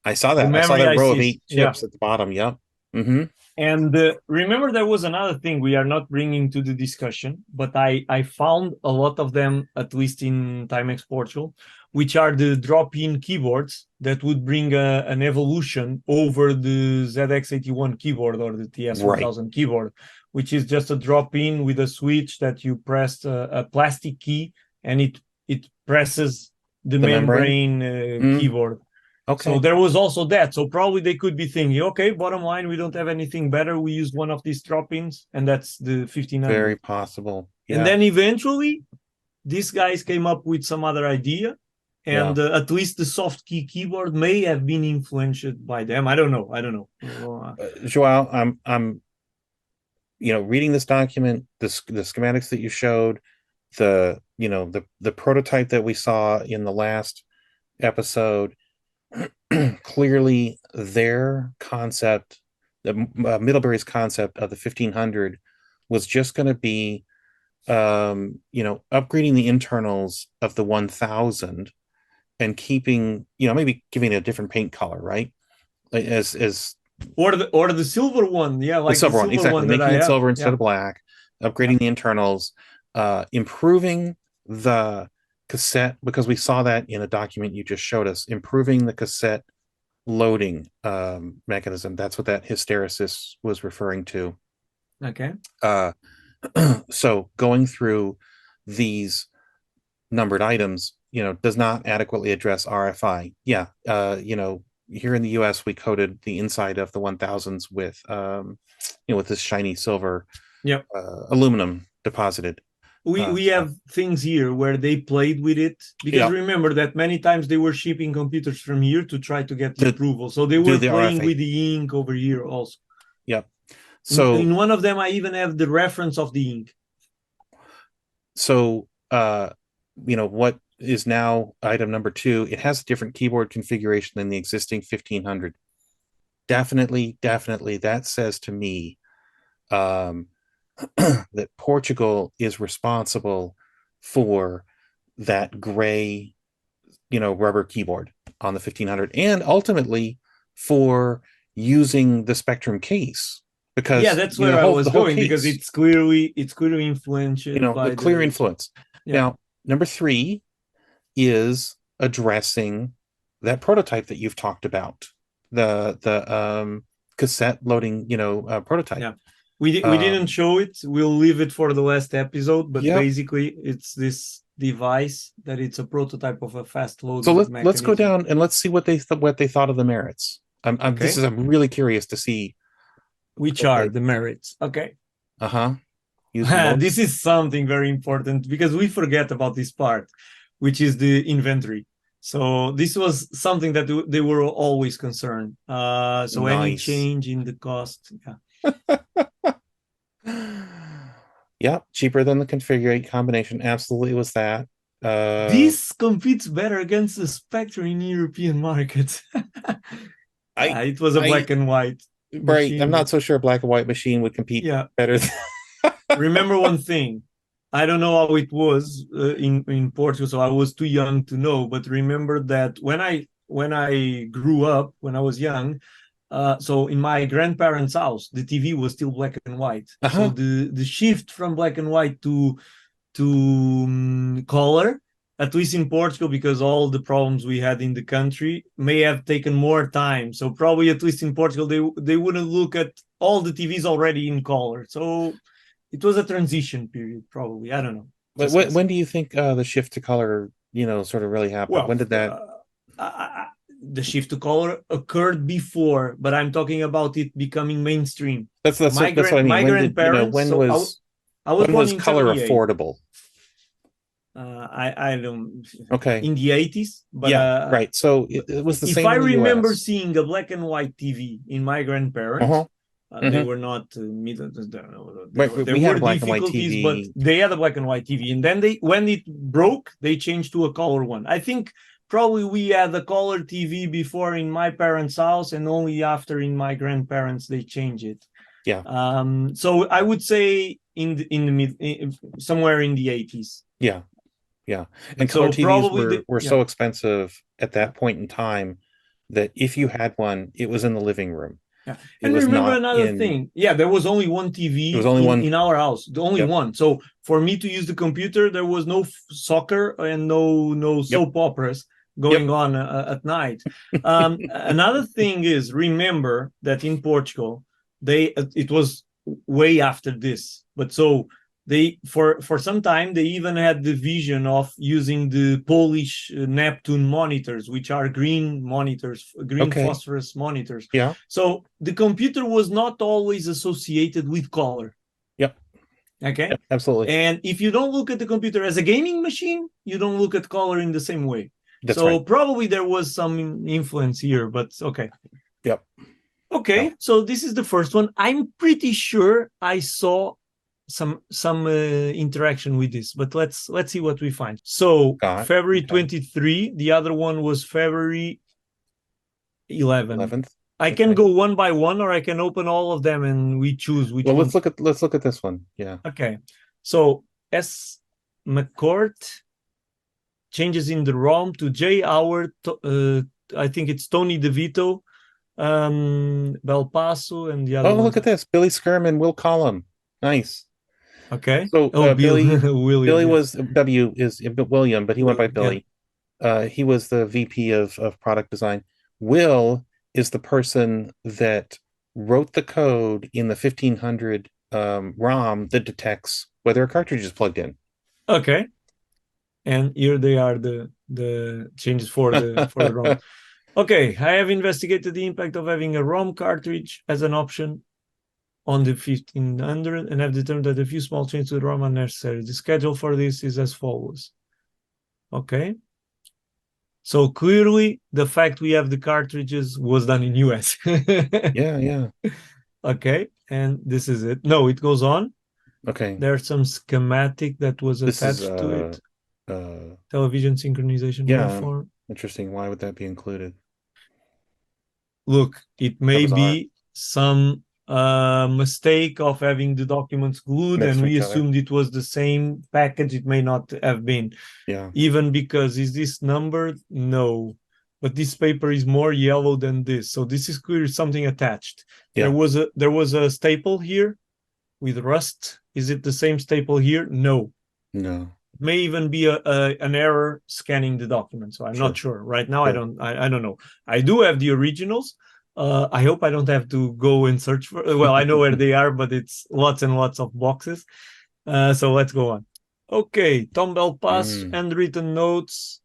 S1: I saw
S2: the
S1: that. I saw
S2: memory
S1: that row of
S2: ICs.
S1: eight
S2: Yeah.
S1: chips at the bottom. Yep. Mm-hmm.
S2: And remember, there was another thing we are not bringing to the discussion, but I found a lot of them, at least in Timex Portugal, which are the drop-in keyboards that would bring an evolution over the ZX81 keyboard or the
S1: Right.
S2: TS1000 keyboard, which is just a drop-in with a switch that you press a plastic key and it presses the
S1: The membrane.
S2: membrane
S1: Mm,
S2: keyboard. So
S1: okay.
S2: there was also that. So probably they could be thinking, okay, bottom line, we don't have anything better. We use one of these drop-ins, and that's the 1500.
S1: Very possible.
S2: And
S1: Yeah.
S2: then eventually, these guys came up with some other idea,
S1: Yeah.
S2: and at least the soft key keyboard may have been influenced by them. I don't know. I don't know.
S1: Joao, I'm reading this document, the schematics that you showed, the prototype that we saw in the last episode. Clearly their concept, Middlebury's concept of the 1500 was just going to be upgrading the internals of the 1000 and keeping, maybe giving it a different paint color, right? As
S2: Or the silver one, yeah,
S1: the
S2: like the
S1: silver one,
S2: silver
S1: exactly,
S2: one that
S1: making
S2: I
S1: it
S2: have.
S1: silver instead
S2: Yeah,
S1: of black,
S2: yeah.
S1: upgrading the internals, improving the cassette, because we saw that in a document you just showed us, improving the cassette loading mechanism. That's what that hysteresis was referring to.
S2: Okay.
S1: Uh, so going through these numbered items, does not adequately address RFI. Yeah, here in the US, we coated the inside of the 1000s with, with this shiny silver
S2: Yep.
S1: aluminum deposited.
S2: We have things here where they played with it because
S1: Yeah,
S2: remember that many times they were shipping computers from here to try to get the
S1: to
S2: approval. So they
S1: do
S2: were
S1: the
S2: playing
S1: RFA.
S2: with the ink over here also.
S1: Yep.
S2: In
S1: So
S2: one of them, I even have the reference of the ink.
S1: so what is now item number 2, it has a different keyboard configuration than the existing 1500. Definitely that says to me um that Portugal is responsible for that gray, rubber keyboard on the 1500, and ultimately for using the Spectrum case,
S2: Yeah,
S1: because
S2: that's where I
S1: the
S2: was
S1: whole
S2: going because
S1: case,
S2: it's clearly influenced
S1: the
S2: by
S1: clear
S2: the.
S1: influence.
S2: Yeah.
S1: Now, number 3 is addressing that prototype that you've talked about, the cassette loading, prototype.
S2: Yeah. We didn't
S1: Um,
S2: show it. We'll leave it for the last episode, but
S1: yep.
S2: basically it's this device that it's a prototype of a fast
S1: So
S2: loading
S1: let's go
S2: mechanism.
S1: down and let's see what they thought of the merits.
S2: Okay.
S1: I'm really curious to see
S2: Which
S1: what
S2: are
S1: they.
S2: the merits? Okay.
S1: Uh-huh. Use most.
S2: This is something very important because we forget about this part, which is the inventory. So this was something that they were always concerned. So any
S1: Nice.
S2: change in the cost, yeah.
S1: Yep, cheaper than the configure combination. Absolutely was that. Uh,
S2: This competes better against the Spectre in European markets.
S1: I,
S2: It was a
S1: I,
S2: black and white
S1: right. I'm
S2: machine,
S1: not
S2: but
S1: so sure a black and white machine would compete
S2: yeah.
S1: better.
S2: Remember one thing. I don't know how it was in Portugal, so I was too young to know. But remember that when I grew up, when I was young, so in my grandparents' house, the TV was still black and white. So
S1: Uh-huh.
S2: the shift from black and white to color, at least in Portugal, because all the problems we had in the country may have taken more time. So probably at least in Portugal, they wouldn't look at all the TVs already in color. So it was a transition period, probably. I don't know.
S1: But
S2: Just
S1: when
S2: guessing.
S1: do you think the shift to color, sort of really happened?
S2: Well,
S1: When did that?
S2: the shift to color occurred before, but I'm talking about it becoming mainstream.
S1: That's what I mean.
S2: My grandparents.
S1: When
S2: I was
S1: when
S2: born
S1: was
S2: in
S1: color
S2: '78.
S1: affordable?
S2: I don't
S1: Okay.
S2: in the '80s, but
S1: Yeah, right. So it was the
S2: if
S1: same
S2: I
S1: in the
S2: remember
S1: US.
S2: seeing a black and white TV in my grandparents,
S1: Uh-huh.
S2: they
S1: hmm
S2: were not
S1: Right,
S2: there
S1: we had
S2: were
S1: a black and white
S2: difficulties, but
S1: TV.
S2: they had a black and white TV, and then they when it broke, they changed to a color one. I think probably we had a color TV before in my parents' house, and only after in my grandparents they changed it.
S1: Yeah.
S2: So I would say in the somewhere in the '80s.
S1: Yeah. Yeah. And
S2: But
S1: color
S2: so
S1: TVs
S2: probably
S1: were
S2: yeah.
S1: so expensive at that point in time that if you had one, it was in the living room.
S2: Yeah.
S1: It
S2: And
S1: was
S2: remember
S1: not
S2: another
S1: in
S2: thing. Yeah, there was only one
S1: it was
S2: TV
S1: only one.
S2: in our house, the only
S1: Yep.
S2: one. So for me to use the computer, there was no soccer and no
S1: Yep.
S2: soap operas
S1: Yep.
S2: going on at night. Another thing is remember that in Portugal, they it was way after this, but so they for some time they even had the vision of using the Polish Neptune monitors, which are green monitors, green
S1: Okay.
S2: phosphorus monitors.
S1: Yeah.
S2: So the computer was not always associated with color.
S1: Yep.
S2: Okay.
S1: Yep. Absolutely.
S2: And if you don't look at the computer as a gaming machine, you don't look at color in the same way.
S1: That's
S2: So
S1: right.
S2: probably there was some influence here, but okay.
S1: Yep. Yeah.
S2: Okay, so this is the first one. I'm pretty sure I saw some interaction with this, but let's see what we find. So
S1: Got
S2: February
S1: okay.
S2: 23, the other one was February 11.
S1: 11th.
S2: I can
S1: Okay.
S2: go one by one, or I can open all of them and we choose which
S1: Well,
S2: one.
S1: let's look at this one. Yeah.
S2: Okay, so S. McCourt changes in the ROM to J. Howard. I think it's Tony DeVito, Belpasso, and the other
S1: Oh, look
S2: ones.
S1: at this. Billy Skirman, Will Collum. Nice.
S2: Okay.
S1: So
S2: Oh, Bill William.
S1: Billy
S2: Yeah.
S1: was W is William, but he went by
S2: William. Yeah.
S1: Billy. He was the VP of product design. Will is the person that wrote the code in the 1500 ROM that detects whether a cartridge is plugged in.
S2: Okay. And here they are the changes for the ROM. Okay, I have investigated the impact of having a ROM cartridge as an option on the 1500 and have determined that a few small changes to the ROM are necessary. The schedule for this is as follows. Okay. So clearly the fact we have the cartridges was done in US.
S1: Yeah, yeah.
S2: Okay, and this is it. No, it goes on.
S1: Okay.
S2: There's some schematic that was
S1: This is
S2: attached to it.
S1: uh
S2: Television synchronization
S1: yeah,
S2: waveform.
S1: interesting. Why would that be included?
S2: Look, it
S1: How
S2: may
S1: bizarre.
S2: be some mistake of having the documents glued,
S1: Next
S2: and
S1: to
S2: we
S1: each other.
S2: assumed it was the same package. It may not have been.
S1: Yeah.
S2: Even because is this numbered? No. But this paper is more yellow than this. So this is clearly something attached.
S1: Yeah.
S2: There was a staple here with rust. Is it the same staple here? No.
S1: No.
S2: It may even be an error scanning the document. So I'm not
S1: Sure.
S2: sure. Right now
S1: Sure.
S2: I don't know. I do have the originals. I hope I don't have to go and search for well, I know where they are, but it's lots and lots of boxes. So let's go on. Okay, Tom Bell Pass,
S1: Mm.
S2: handwritten notes.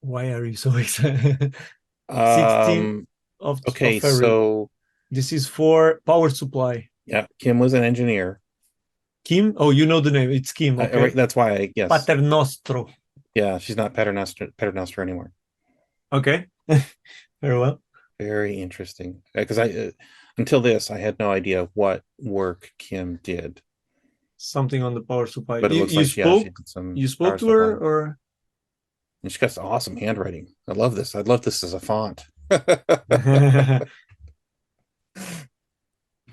S2: Why are you so excited? 16th
S1: Um,
S2: of
S1: okay,
S2: February.
S1: so
S2: This is for power supply.
S1: yeah, Kim was an engineer.
S2: Kim? Oh, you know the name. It's Kim,
S1: Right,
S2: okay?
S1: that's why I guess.
S2: Paternostro.
S1: Yeah, she's not Paternoster anymore.
S2: Okay. Very well.
S1: Very interesting. Because Until this, I had no idea what work Kim did,
S2: Something on the power supply.
S1: but it
S2: You
S1: looks
S2: you
S1: like yeah, she
S2: spoke
S1: did some
S2: you
S1: power
S2: spoke to her,
S1: supply,
S2: or
S1: and she got some awesome handwriting. I love this. I love this as a font.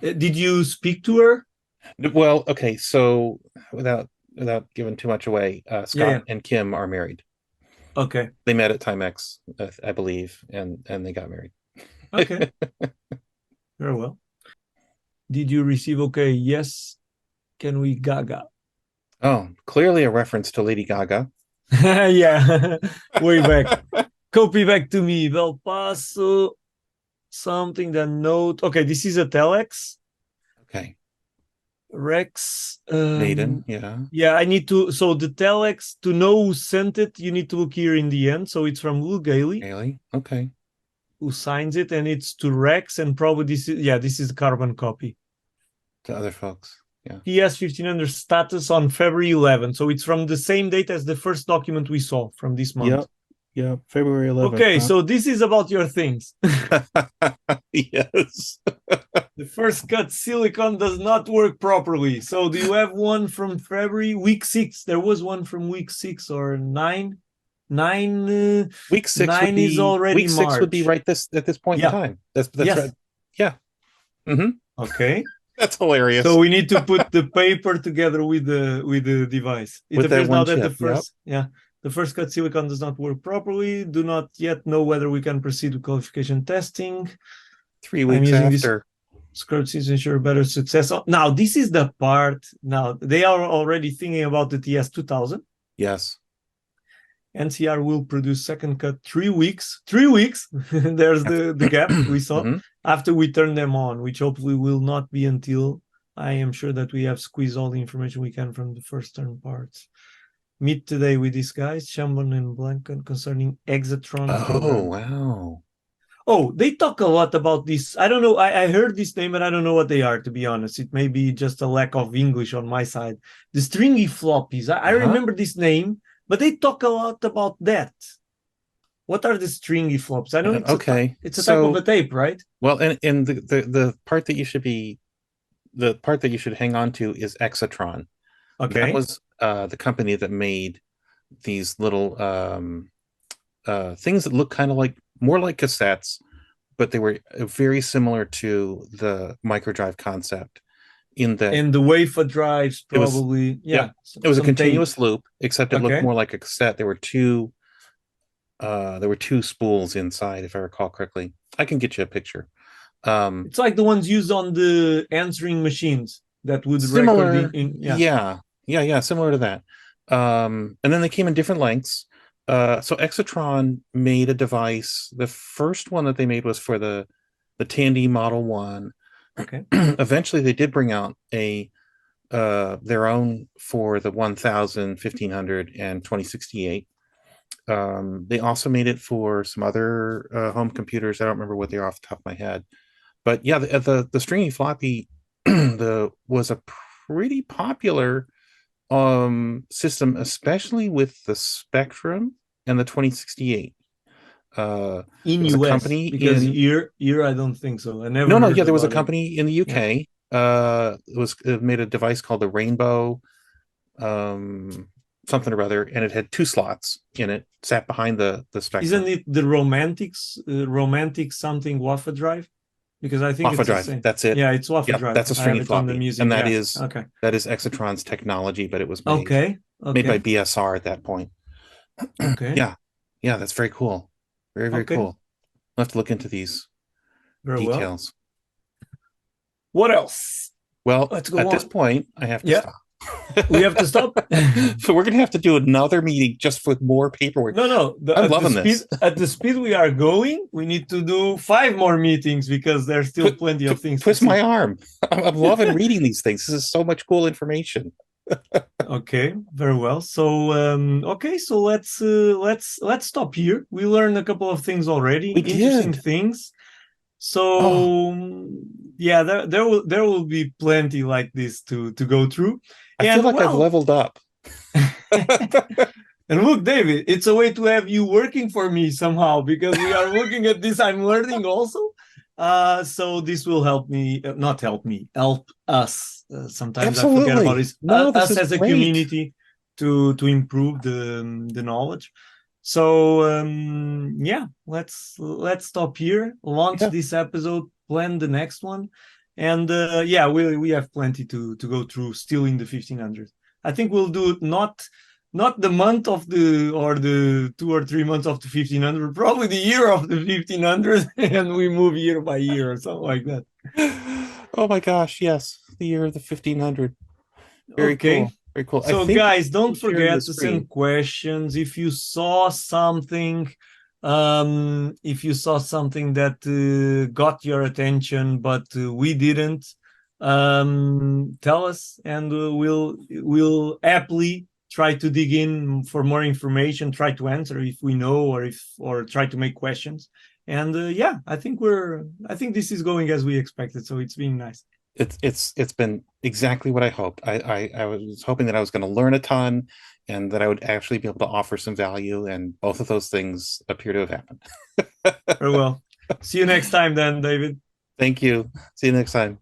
S2: did you speak to her?
S1: Well, okay, so without giving too much away,
S2: Yeah,
S1: Scott
S2: yeah.
S1: and Kim are married.
S2: Okay.
S1: They met at Timex, I believe, and they got married.
S2: Okay. Very well. Did you receive okay? Yes. Can we gaga?
S1: Oh, clearly a reference to Lady Gaga.
S2: Yeah. Way back. Copy back to me. Vel Paso. Something that note. Okay, this is a telex.
S1: Okay,
S2: Rex.
S1: Maiden, yeah,
S2: Yeah, I need to. So the telex, to know who sent it, you need to look here in the end. So it's from Will Gailey,
S1: Haley, okay,
S2: who signs it, and it's to Rex, and probably this is, yeah, this is the carbon copy.
S1: to other folks, yeah.
S2: TS1500 status on February 11th. So it's from the same date as the first document we saw from this month.
S1: Yep, yep, February 11th,
S2: Okay,
S1: huh?
S2: so this is about your things.
S1: Yes.
S2: The first cut silicon does not work properly. So do you have one from February week 6? There was one from week 6 or 9. 9
S1: Week six would
S2: 9 is
S1: be
S2: already
S1: week six would be
S2: March.
S1: right this at this point in
S2: Yeah.
S1: time. That's right.
S2: Yes.
S1: Yeah. Hmm.
S2: Okay.
S1: That's
S2: So
S1: hilarious.
S2: we need to put the paper together with the device. It
S1: With that
S2: appears now
S1: one
S2: that
S1: chip. Yep.
S2: the first cut silicon does not work properly. Do not yet know whether we can proceed with qualification testing.
S1: Three
S2: I'm
S1: weeks
S2: using this
S1: after.
S2: script to ensure better success. Now this is the part. Now they are already thinking about the TS2000.
S1: Yes.
S2: NCR will produce second cut 3 weeks. 3 weeks. There's the gap we saw
S1: Hmm.
S2: after we turn them on, which hopefully will not be until I am sure that we have squeezed all the information we can from the first turn parts. Meet today with these guys, Chambon and Blanken, concerning Exatron
S1: Oh,
S2: program.
S1: wow.
S2: Oh, they talk a lot about this. I don't know. I heard this name, but I don't know what they are, to be honest. It may be just a lack of English on my side. The stringy floppies. I
S1: Uh-huh.
S2: remember this name, but they talk a lot about that. What are the stringy flops? I know
S1: Okay.
S2: it's a type of a
S1: So,
S2: tape, right?
S1: well, and the part that you should be the part that you should hang on to is Exatron. That
S2: Okay.
S1: was the company that made these little things that look kind of like more like cassettes, but they were very similar to the microdrive concept in that
S2: And the wafer drives
S1: it was,
S2: probably,
S1: yep,
S2: yeah,
S1: it was a
S2: some tape.
S1: continuous loop, except it looked
S2: Okay.
S1: more like a cassette. There were two spools inside, if I recall correctly. I can get you a picture. Um,
S2: It's like the ones used on the answering machines that would record
S1: Similar,
S2: yeah.
S1: yeah, similar to that. And then they came in different lengths. So Exatron made a device. The first one that they made was for the Tandy Model One.
S2: Okay.
S1: Eventually, they did bring out a their own for the 1000, 1500, and 2068. They also made it for some other home computers. I don't remember what they are off the top of my head, but yeah, the stringy floppy the was a pretty popular system, especially with the Spectrum and the 2068.
S2: In
S1: There was a
S2: US,
S1: company
S2: because
S1: in
S2: here I don't think so. I never
S1: no,
S2: heard
S1: yeah, there was a
S2: about it.
S1: company in the
S2: Yeah.
S1: UK. It made a device called the Rainbow um something or other, and it had two slots in it, sat behind the
S2: Isn't
S1: Spectrum.
S2: it the romantic something wafer drive? Because I think
S1: Wafa
S2: it's the
S1: drive,
S2: same.
S1: that's it.
S2: Yeah, it's wafer
S1: Yeah,
S2: drive.
S1: that's a
S2: I have
S1: stringy
S2: it on the
S1: floppy, and
S2: music. Yeah. Okay.
S1: that is Exatron's technology, but it was
S2: Okay.
S1: made by
S2: Okay.
S1: BSR at that point.
S2: Okay.
S1: Yeah, yeah, that's very cool. Very
S2: Okay.
S1: cool. I'll have to look into these
S2: Very well.
S1: details.
S2: What else?
S1: Well,
S2: Let's go
S1: at this
S2: on.
S1: point, I have to
S2: Yeah.
S1: stop.
S2: We have to stop.
S1: So we're gonna have to do another meeting just with more paperwork.
S2: No.
S1: I'm loving this.
S2: At the speed we are going, we need to do 5 more meetings because there's still plenty of things to
S1: Twist my
S2: see.
S1: arm. I'm loving reading these things. This is so much cool information.
S2: Okay, very well. So okay, so let's stop here. We learned a couple of things already,
S1: We
S2: interesting
S1: did.
S2: things.
S1: Oh,
S2: So yeah, there will be plenty like this to go through.
S1: I feel
S2: And
S1: like I've
S2: well,
S1: leveled up.
S2: and look, David, it's a way to have you working for me somehow because we are looking at this. I'm learning also. So this will help me, not help me, help us. Sometimes I forget about
S1: Absolutely.
S2: this.
S1: No, this
S2: Us
S1: is
S2: as a
S1: great.
S2: community to improve the knowledge. So yeah, let's stop here. Launch
S1: Yeah.
S2: this episode. Plan the next one, and yeah, we have plenty to go through still in the 1500. I think we'll do it not the month of the or the 2 or 3 months of the 1500, probably the year of the 1500, and we move year by year or something like that.
S1: Oh my gosh, yes. The year of the 1500. Very
S2: Okay.
S1: cool. Very cool. I
S2: So
S1: think
S2: guys,
S1: I'm
S2: don't
S1: sharing the
S2: forget to send
S1: screen.
S2: questions if you saw something, if you saw something that got your attention but we didn't, tell us, and we'll happily try to dig in for more information, try to answer if we know, or try to make questions. And yeah, I think this is going as we expected, so it's been nice.
S1: It's been exactly what I hoped. I was hoping that I was going to learn a ton and that I would actually be able to offer some value, and both of those things appear to have happened.
S2: Very well. See you next time then, David.
S1: Thank you. See you next time.